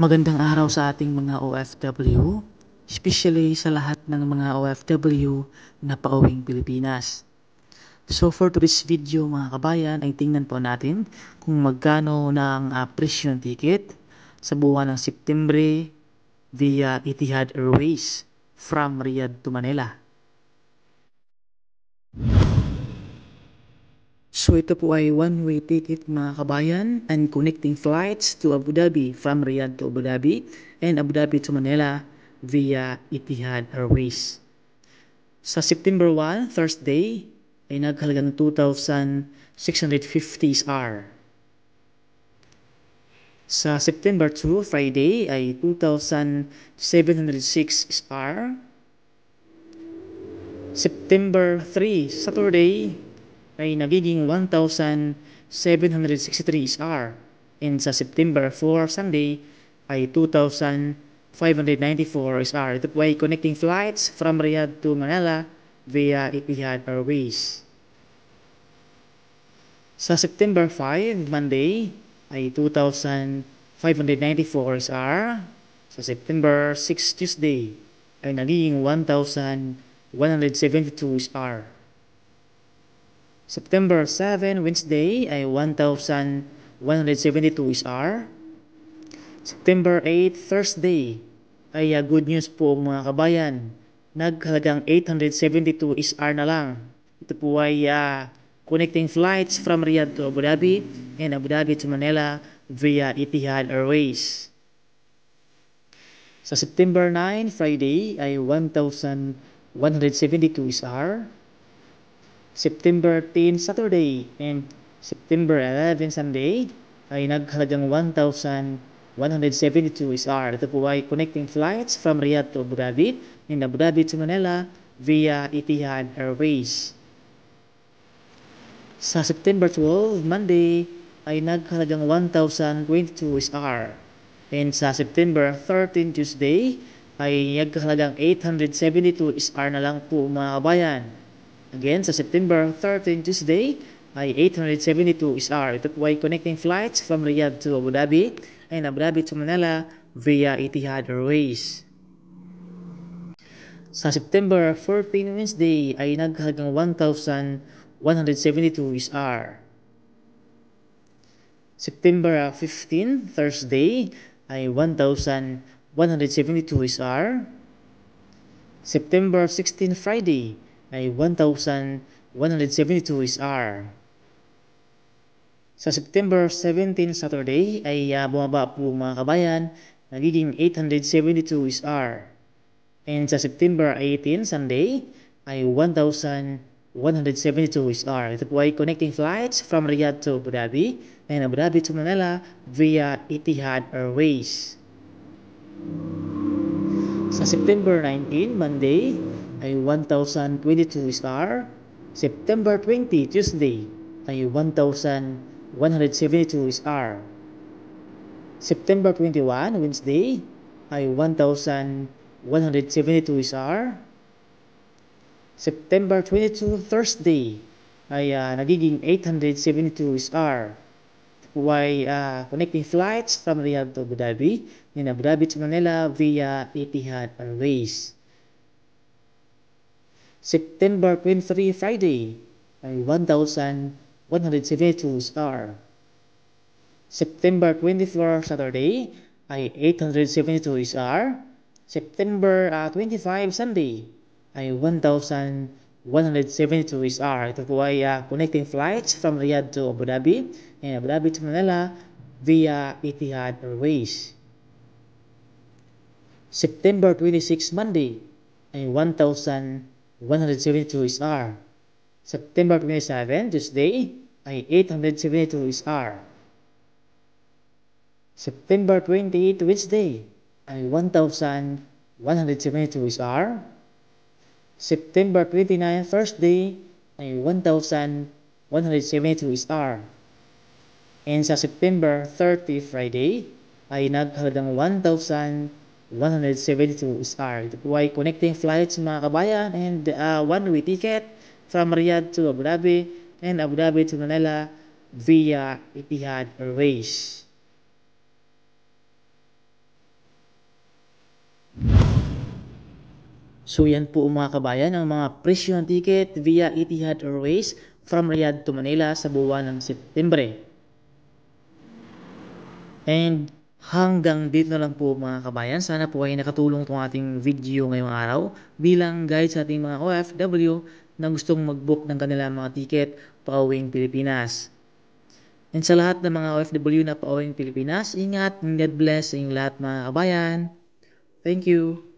Magandang araw sa ating mga OFW, especially sa lahat ng mga OFW na pauwing Pilipinas. So for today's video mga kabayan ay tingnan po natin kung magkano na ang presyo ng ticket sa buwan ng September via Etihad Airways from Riyadh to Manila. So ito po ay one-way ticket mga kabayan and connecting flights to Abu Dhabi from Riyadh to Abu Dhabi and Abu Dhabi to Manila via Etihad Airways. Sa September 1, Thursday, ay naghalagang 2,650 SR. Sa September 2, Friday, ay 2,706 SR. September 3, Saturday, ay nagiging 1,763 SR. And sa September 4, Sunday, ay 2,594 SR. Ito po ay connecting flights from Riyadh to Manila via Etihad Airways. Sa September 5, Monday, ay 2,594 SR. Sa September 6, Tuesday, ay nagiging 1,172 SR. September 7, Wednesday, ay 1,172 SR. September 8, Thursday, ay good news po mga kabayan. Naghalagang 872 SR na lang. Ito po ay connecting flights from Riyadh to Abu Dhabi and Abu Dhabi to Manila via Etihad Airways. Sa September 9, Friday, ay 1,172 SR. September 10, Saturday, and September 11, Sunday, ay naghalagang 1,172 SR. Ito po ay connecting flights from Riyadh to Abu Dhabi and Abu Dhabi to Manila via Etihad Airways. Sa September 12, Monday, ay naghalagang 1,022 SR. And sa September 13, Tuesday, ay naghalagang 872 SR na lang po mga kabayan. Again, sa September 13, Tuesday, ay 872 SR. Ito po ay connecting flights from Riyadh to Abu Dhabi and Abu Dhabi to Manila via Etihad Airways. Sa September 14, Wednesday, ay naghalagang 1,172 SR. September 15, Thursday, ay 1,172 SR. September 16, Friday, ay 1,172 SR. Sa September 17, Saturday, ay bumaba po mga kabayan, nagiging 872 SR. And sa September 18, Sunday, ay 1,172 SR. Ito po ay connecting flights from Riyadh to Abu Dhabi and Abu Dhabi to Manila via Etihad Airways. Sa September 19, Monday, ay 1,022 SR. September 20, Tuesday, ay 1,172 SR. September 21, Wednesday, ay 1,172 SR. September 22, Thursday, ay nagiging 872 SR. Ay connecting flights from Riyadh to Abu Dhabi and Abu Dhabi to Manila via Etihad Airways. September 23, Friday, ay 1,172 SR. September 24, Saturday, ay 872 SR. September 25, Sunday, ay 1,172 SR. Ito po ay connecting flights from Riyadh to Abu Dhabi and Abu Dhabi to Manila via Etihad Airways. September 26, Monday, ay 1,172 SR. September 27, Tuesday, ay 872 SR. September 28, Wednesday, ay 1,172 SR. September 29, Thursday, ay 1,172 SR. And sa September 30, Friday, ay naghalagang 1,172 SR. Ito po ay connecting flights mga kabayan and one-way ticket from Riyadh to Abu Dhabi and Abu Dhabi to Manila via Etihad Airways. So yan po mga kabayan ang mga presyo ng ticket via Etihad Airways from Riyadh to Manila sa buwan ng Setyembre. And hanggang dito na lang po mga kabayan. Sana po ay nakatulong itong ating video ngayong araw bilang guide sa ating mga OFW na gustong mag-book ng kanilang mga ticket pauwing Pilipinas. And sa lahat ng mga OFW na pauwing Pilipinas, ingat and God bless sa inyong lahat mga kabayan. Thank you.